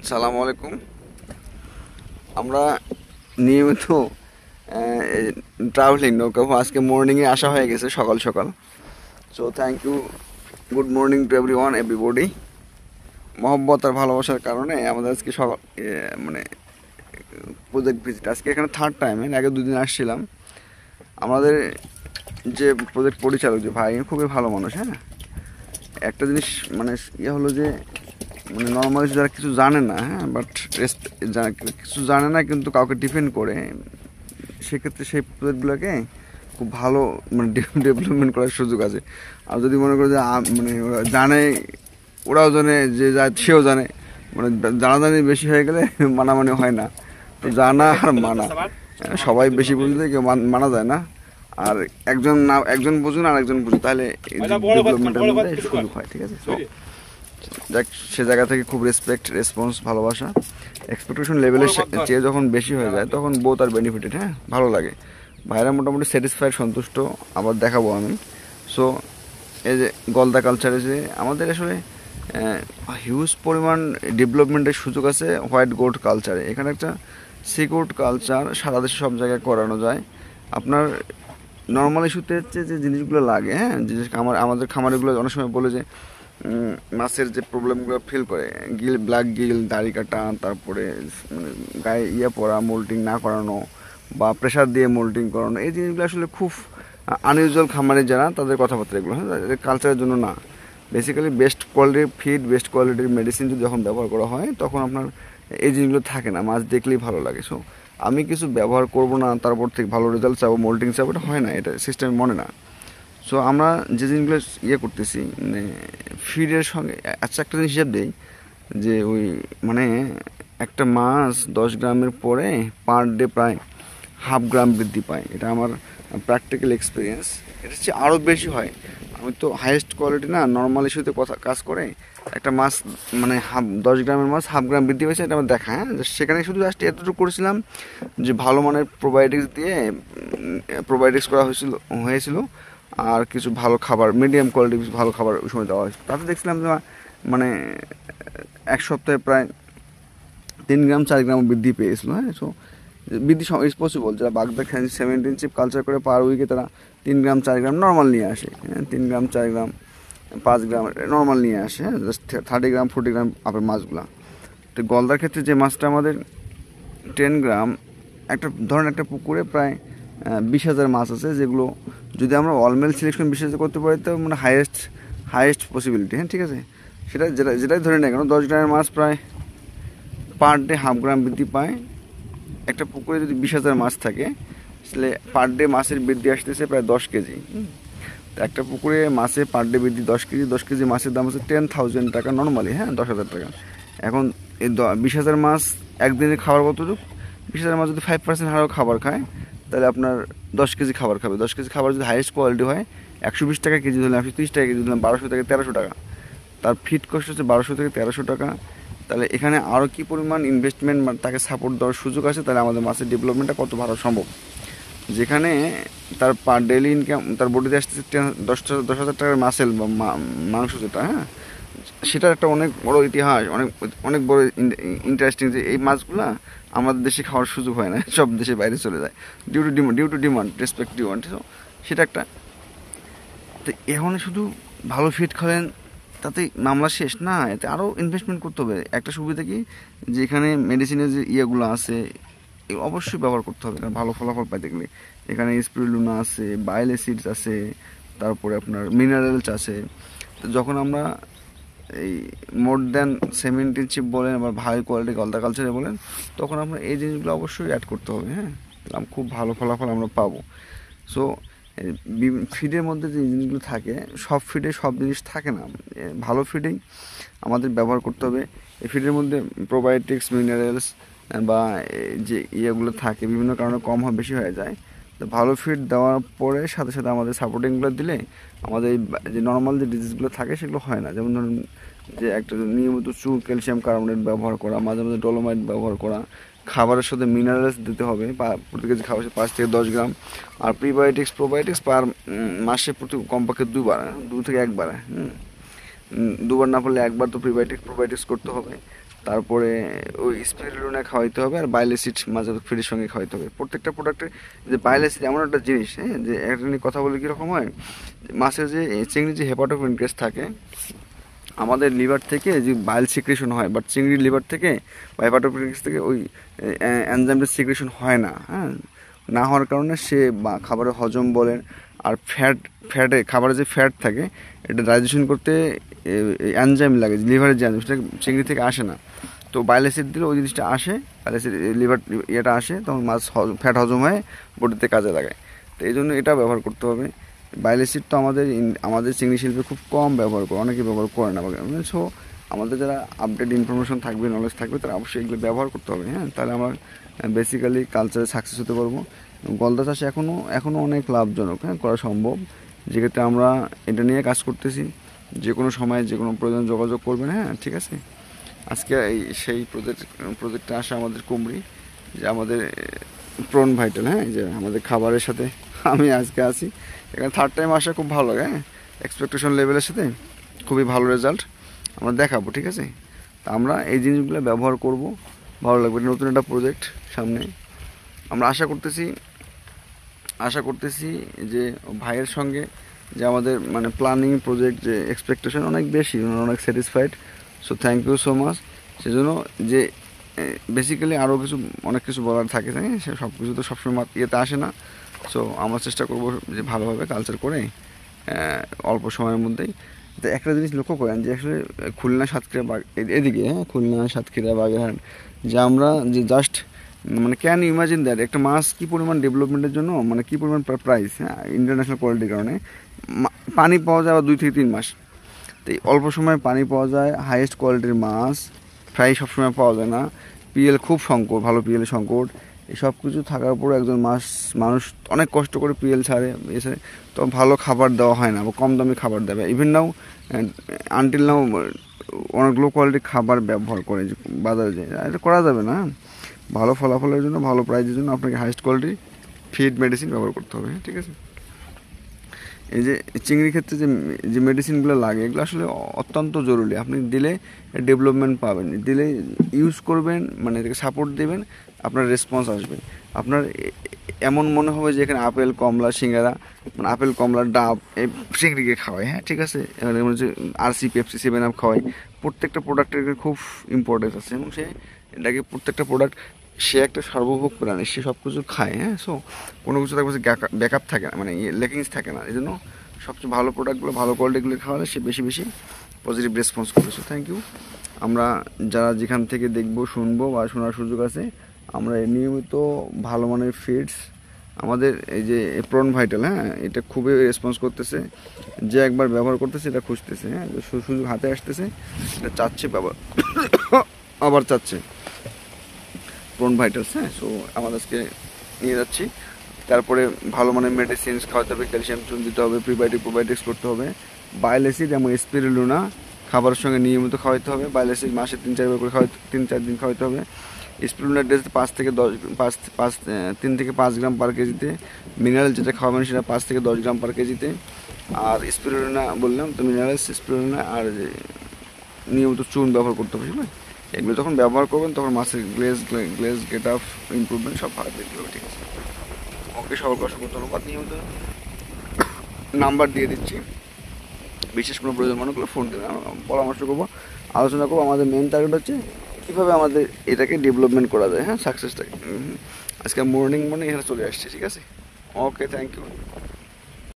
সালামু আলাইকুম। আমরা নিয়মিত ট্রাভেলিং নৌকা আজকে মর্নিংয়ে আসা হয়ে গেছে সকাল সকাল। So thank you, good morning to everybody. মহব্বত আর ভালোবাসার কারণে আমাদের আজকে সকাল মানে প্রজেক্ট ভিজিট আজকে এখানে থার্ড টাইম। এর আগে দুদিন আসছিলাম। আমাদের যে প্রজেক্ট পরিচালক যে ভাই খুবই ভালো মানুষ। হ্যাঁ, একটা জিনিস মানে হলো যে মানে নর্মালি যারা কিছু জানে না, হ্যাঁ, বাট কিছু জানে না কিন্তু কাউকে ডিপেন্ড করে, সেক্ষেত্রে সেই প্রজেক্টগুলোকে খুব ভালো মানে ডেভেলপমেন্ট করার সুযোগ আছে। আর যদি মনে করে যে মানে ওরা জানে, ওরাও জানে, যে সেও জানে, মানে জানাজানি বেশি হয়ে গেলে মানামানি হয় না। তো জানা আর মানা, সবাই বেশি বুঝলে কেউ মানা যায় না। আর একজন বুঝুন আর একজন বুঝুন, তাহলে ডেভেলপমেন্টের মধ্যে সুযোগ হয়। ঠিক আছে, তো যাক, সে জায়গা থেকে খুব রেসপন্স, ভালোবাসা। এক্সপেকটেশন লেভেলের চেয়ে যখন বেশি হয়ে যায় তখন বোথ আর বেনিফিটেড। হ্যাঁ, ভালো লাগে। ভাইরা মোটামুটি স্যাটিসফাইড, সন্তুষ্ট। আবার দেখাবো আমি। সো এই যে গলদা কালচারে যে আমাদের আসলে হিউজ পরিমাণ ডেভেলপমেন্টের সুযোগ আছে হোয়াইট গোট কালচারে। এখানে একটা সিকিউরড কালচার সারা দেশে সব জায়গায় করানো যায়। আপনার নর্মাল ইস্যুতে হচ্ছে যে জিনিসগুলো লাগে, হ্যাঁ, যে আমাদের খামারিগুলো অনেক সময় বলে যে মাছের যে প্রবলেমগুলো ফিল করে, ব্ল্যাক গিল, দাড়ি কাটা, তারপরে মানে গায়ে পড়া, মোল্টিং না করানো বা প্রেশার দিয়ে মোল্টিং করানো, এই জিনিসগুলো আসলে খুব আনইউজুয়াল খামারে যারা, তাদের কথাবার্তা এগুলো। হ্যাঁ, কালচারের জন্য না। বেসিক্যালি বেস্ট কোয়ালিটির ফিড, বেস্ট কোয়ালিটির মেডিসিন যদি যখন ব্যবহার করা হয় তখন আপনার এই জিনিসগুলো থাকে না, মাছ দেখলেই ভালো লাগে। সো আমি কিছু ব্যবহার করব না, তারপর থেকে ভালো রেজাল্ট চাবো, মোল্টিং চাবো, এটা হয় না, এটা সিস্টেমে মনে না। সো আমরা যে জিনিসগুলো করতেছি মানে ফিডের সঙ্গে, আচ্ছা একটা জিনিস হিসাব দিই যে ওই মানে একটা মাছ 10 গ্রামের পরে পার ডে প্রায় 1/2 গ্রাম বৃদ্ধি পায়। এটা আমার প্র্যাকটিক্যাল এক্সপিরিয়েন্স। এটা হচ্ছে আরও বেশি হয়। আমি তো হাইয়েস্ট কোয়ালিটি না, নর্মাল ইস্যুতে কাজ করে একটা মাছ মানে 10 গ্রামের মাছ 1/2 গ্রাম বৃদ্ধি পেয়েছে, এটা আমার দেখা। হ্যাঁ, সেখানে শুধু জাস্ট এতটুকু করেছিলাম যে ভালো মানের প্রোবায়োটিক্স দিয়ে প্রোবায়োটিক্স করা হয়েছিল আর কিছু ভালো খাবার, মিডিয়াম কোয়ালিটির ভালো খাবার ওই সময় দেওয়া হয়েছে। তাতে দেখছিলাম যে মানে এক সপ্তাহে প্রায় 3 গ্রাম 4 গ্রাম বৃদ্ধি পেয়েছিল। হ্যাঁ, সো বৃদ্ধি ইজ পসিবল। যারা বাগদা 17 চিপ কালচার করে পার উইকে তারা 3 গ্রাম 4 গ্রাম নর্মাল নিয়ে আসে। হ্যাঁ, 3 গ্রাম 4 গ্রাম 5 গ্রাম নর্মাল নিয়ে আসে। হ্যাঁ, জাস্ট 30 গ্রাম 40 গ্রাম আপের মাছগুলা। তো গলদার ক্ষেত্রে যে মাছটা আমাদের 10 গ্রাম, ধরেন একটা পুকুরে প্রায় 20,000 মাছ আছে, যেগুলো যদি আমরা অলমেল সিলেকশন বিশেষ করতে পারি তো মানে হাইয়েস্ট পসিবিলিটি। হ্যাঁ, ঠিক আছে, যেটাই ধরে নেই কেন, 10 গ্রামের মাছ প্রায় পার ডে 1/2 গ্রাম বৃদ্ধি পায়। একটা পুকুরে যদি 20,000 মাছ থাকে তাহলে পার ডে মাছের বৃদ্ধি আসতেছে প্রায় 10 কেজি। একটা পুকুরে মাছে পার ডে বৃদ্ধি 10 কেজি। 10 কেজি মাছের দাম হচ্ছে 10,000 টাকা নর্মালি। হ্যাঁ, 10,000 টাকা। এখন এই 20,000 মাছ একদিনে খাবার কতটুকু? 20,000 মাছ যদি 5% হারেও খাবার খায় তাহলে আপনার 10 কেজি খাবার খাবে। 10 কেজি খাবার যদি হাইয়েস্ট কোয়ালিটি হয় 120 টাকা কেজি, ধরলাম 130 টাকা কেজি, ধরলাম 1200 থেকে 1300 টাকা। তার ফিট কষ্ট হচ্ছে 1200 থেকে 1300 টাকা। তাহলে এখানে আরও কী পরিমাণ ইনভেস্টমেন্ট তাকে সাপোর্ট দেওয়ার সুযোগ আছে, তাহলে আমাদের মাছের ডেভেলপমেন্টটা কত ভালো সম্ভব। যেখানে তার পার ডেলি ইনকাম, তার বডিতে আসতেছে 10,000 টাকার মাসেল বা মাংস যেটা, হ্যাঁ, সেটার একটা অনেক বড় ইতিহাস, অনেক বড় ইন্টারেস্টিং যে এই মাছগুলো আমাদের দেশে খাওয়ার সুযোগ হয় না, সব দেশে বাইরে চলে যায় due to demand, respect demand. সেটা একটা। তো এখন শুধু ভালো ফিট খাওয়ালেন তাতে মামলা শেষ না, এতে আরও ইনভেস্টমেন্ট করতে হবে। একটা সুবিধা কি, যেখানে মেডিসিনের যে ইয়েগুলো আছে অবশ্যই ব্যবহার করতে হবে কারণ ভালো ফলাফল পাইতে গেলে। এখানে স্পিরুলিনা আছে, বাইল অ্যাসিডস আছে, তারপরে আপনার মিনারেলস আছে। তো যখন আমরা এই মোর দ্যান 17 চিপ বলেন আবার হাই কোয়ালিটি গলদা কালচারে বলেন, তখন আমরা এই জিনিসগুলো অবশ্যই অ্যাড করতে হবে। হ্যাঁ, খুব ভালো ফলাফল আমরা পাবো। সো ফিডের মধ্যে যে জিনিসগুলো থাকে, সব ফিডে সব জিনিস থাকে না। ভালো ফিডেই আমাদের ব্যবহার করতে হবে। এই ফিডের মধ্যে প্রোবায়োটিক্স, মিনারেলস বা যে ইয়েগুলো থাকে বিভিন্ন কারণে কম হয়, বেশি হয়ে যায়। তো ভালো ফিড দেওয়ার পরে সাথে সাথে আমাদের সাপোর্টিংগুলো দিলে আমাদের যে নর্মাল যে ডিজিজগুলো থাকে সেগুলো হয় না। যেমন ধরুন যে একটা নিয়মিত ক্যালসিয়াম কার্বনেট ব্যবহার করা, মাঝে মাঝে ডলোমাইট ব্যবহার করা, খাবারের সাথে মিনারেলস দিতে হবে প্রতি কেজি খাবার 5 থেকে 10 গ্রাম। আর প্রোবায়োটিক্স পার মাসে প্রতি কমপক্ষে 2 বার, 2 থেকে 1 বার। দুবার না পারলে 1 বার তো প্রোবায়োটিক্স করতে হবে। তারপরে ওই স্পিরুলিনা খাওয়াইতে হবে, আর বাইলেসিড মাঝে ফ্রির সঙ্গে খাওয়াইতে হবে প্রত্যেকটা প্রোডাক্টে। যে বাইলেসিড এমন একটা জিনিস, হ্যাঁ, যে একটা নিয়ে কথা বলে কীরকম হয়, মাছের যে চিংড়ির যে হেপাটোক্রিনকেস থাকে, আমাদের লিভার থেকে যে বাইল সিক্রেশন হয়, বাট চিংড়ির লিভার থেকে বা হেপাটোক্রিনকেস থেকে ওই এনজাইমটা সিক্রেশন হয় না, হ্যাঁ, না হওয়ার কারণে সে বা খাবারের হজম বলেন, আর ফ্যাটে খাবারে যে ফ্যাট থাকে এটা ডাইজেশন করতে এনজাইম লাগে, লিভারের যে এনজাইম সেটা চিংড়ি থেকে আসে না। তো বাইলেসিড দিলে ওই জিনিসটা আসে, বাইলেসিড লিভার ইয়েটা আসে, তখন মাছ ফ্যাট হজম হয়ে বডিতে কাজে লাগায়। তো এই জন্য এটা ব্যবহার করতে হবে। বাইলেসিড তো আমাদের চিংড়ি শিল্পে খুব কম ব্যবহার করে, অনেকে ব্যবহার করে না। সো আমাদের যারা আপডেট ইনফরমেশন থাকবে, নলেজ থাকবে, তারা অবশ্যই এগুলো ব্যবহার করতে হবে, হ্যাঁ, তাহলে আমরা বেসিক্যালি কালচারে সাকসেস হতে পারবো। গলদা চাষ এখনও অনেক লাভজনক, হ্যাঁ, করা সম্ভব, যেক্ষেত্রে আমরা এটা নিয়ে কাজ করতেছি। যে কোনো সময় যে কোনো প্রয়োজন যোগাযোগ করবেন, হ্যাঁ, ঠিক আছে। আজকে সেই প্রজেক্টটা আসে আমাদের কুমড়ি, যে আমাদের প্রন ভাইটাল, হ্যাঁ, যে আমাদের খাবারের সাথে আমি আজকে আছি এখানে থার্ড টাইম আসা খুব ভালো লাগে, হ্যাঁ, এক্সপেকটেশন লেভেলের সাথে খুবই ভালো রেজাল্ট আমরা দেখাবো, ঠিক আছে। তা আমরা এই জিনিসগুলো ব্যবহার করব, ভালো লাগবে। নতুন একটা প্রজেক্ট সামনে, আমরা আশা করতেছি যে ভাইয়ের সঙ্গে যে আমাদের মানে প্ল্যানিং প্রজেক্ট যে এক্সপেকটেশন অনেক বেশি, অনেক satisfied. So thank you so much. সেজন্য যে বেসিক্যালি আরও অনেক কিছু বলার থাকে, তাই সে সব কিছু তো সবসময় ইয়েতে আসে না। সো আমরা চেষ্টা করবো যে ভালোভাবে কালচার করে অল্প সময়ের মধ্যেই। তো একটা জিনিস লক্ষ্য করেন যে আসলে খুলনা সাতক্ষীরা এদিকে, হ্যাঁ, খুলনা সাতক্ষীরা বাগেরহাট, যে আমরা যে জাস্ট মানে ক্যান ইমাজিন দ্যাট একটা মাছ কী পরিমাণ ডেভেলপমেন্টের জন্য, মানে কী পরিমাণ প্রাইস, হ্যাঁ, ইন্টারন্যাশনাল কোয়ালিটির কারণে পানি পাওয়া যায় আবার 2 থেকে 3 মাস। তো এই অল্প সময় পানি পাওয়া যায়, হাইয়েস্ট কোয়ালিটির মাছ, ফ্রাই সবসময় পাওয়া যায় না, পিএল খুব সংকট, ভালো পিএল সংকট, এই সব কিছু থাকার পর একজন মানুষ অনেক কষ্ট করে পিএল ছাড়ে, এসে তো ভালো খাবার দেওয়া হয় না, বা কম দামে খাবার দেবে। ইভেন নাও আনটিল নাও অনেক লো কোয়ালিটির খাবার ব্যবহার করে যে বাজারে যায়, এটা করা যাবে না। ভালো ফলাফলের জন্য, ভালো প্রাইজের জন্য আপনাকে হাইয়েস্ট কোয়ালিটি ফিড মেডিসিন ব্যবহার করতে হবে, ঠিক আছে। এই যে চিংড়ির ক্ষেত্রে যে মেডিসিনগুলো লাগে, এগুলো আসলে অত্যন্ত জরুরি। আপনি দিলে ডেভেলপমেন্ট পাবেন, দিলে ইউজ করবেন, মানে এটাকে সাপোর্ট দেবেন, আপনার রেসপন্স আসবে। আপনার এমন মনে হবে যে এখানে আপেল, কমলা, সিঙ্গারা, মানে আপেল, কমলা, ডাব এই চিংড়িকে খাওয়ায়, হ্যাঁ, ঠিক আছে। এখানে হচ্ছে RC, পেপসি, 7 আপ খাওয়ায়। প্রত্যেকটা প্রোডাক্টের খুব ইম্পর্টেন্স আছে, এবং সে এটাকে প্রত্যেকটা প্রোডাক্ট, সে একটা সর্বভোগ প্রাণী, সে সব কিছু খায়, হ্যাঁ। সো কোনো কিছু তার কাছে ব্যাকআপ থাকে না, মানে লেকিংস থাকে না। এই জন্য সবচেয়ে ভালো প্রোডাক্টগুলো, ভালো কোয়ালিটিগুলো খাওয়ালে সে বেশি বেশি পজিটিভ রেসপন্স করবে। So thank you. আমরা যারা যেখান থেকে দেখবো, শুনবো বা শোনার সুযোগ আছে, আমরা নিয়মিত ভালো মানের ফিডস, আমাদের এই যে প্রন ভাইটাল, হ্যাঁ, এটা খুবই রেসপন্স করতেছে। যে একবার ব্যবহার করতেছে এটা খুঁজতেছে, হ্যাঁ, সুযোগ হাতে আসতেছে, এটা চাচ্ছে ব্যবহার আবার চাচ্ছে প্রন ভাইটালস, হ্যাঁ। সো আমাদের আজকে নিয়ে যাচ্ছি। তারপরে ভালো মানের মেডিসিনস খাওয়াতে হবে, ক্যালসিয়াম চুন দিতে হবে, প্রোবায়োটিক্স করতে হবে, বাইলেসিড এবং স্পিরুলিনা খাবারের সঙ্গে নিয়মিত খাওয়াতে হবে। বাইলেসিড মাসে 3-4 বার করে 3-4 দিন খাওয়াতে হবে। স্পিরুলিনার ডেজ 3 থেকে 5 গ্রাম পার কেজিতে। মিনারেল যেটা খাওয়াবেন সেটা 5 থেকে 10 গ্রাম পার কেজিতে। আর স্পিরুলিনা বললাম তো, মিনারেলস, স্পিরুলিনা আর নিয়মিত চুন ব্যবহার করতে হবে, বুঝলেন। এগুলো যখন ব্যবহার করবেন তখন মাছের গ্লেজ গেট আপ ইমপ্রুভমেন্ট সব ভালো দেখতে হবে, ঠিক আছে। ওকে, সকলকে অসংখ্য ধন্যবাদ। নিয়মিত নাম্বার দিয়ে দিচ্ছি, বিশেষ কোনো প্রয়োজন মনে করলে ফোন দেবেন, পরামর্শ করবো, আলোচনা করবো। আমাদের মেন টার্গেট হচ্ছে কীভাবে আমাদের এটাকে ডেভেলপমেন্ট করা যায়, হ্যাঁ, সাকসেসটাকে। আজকে মর্নিং এখানে চলে আসছে, ঠিক আছে। ওকে, থ্যাংক ইউ।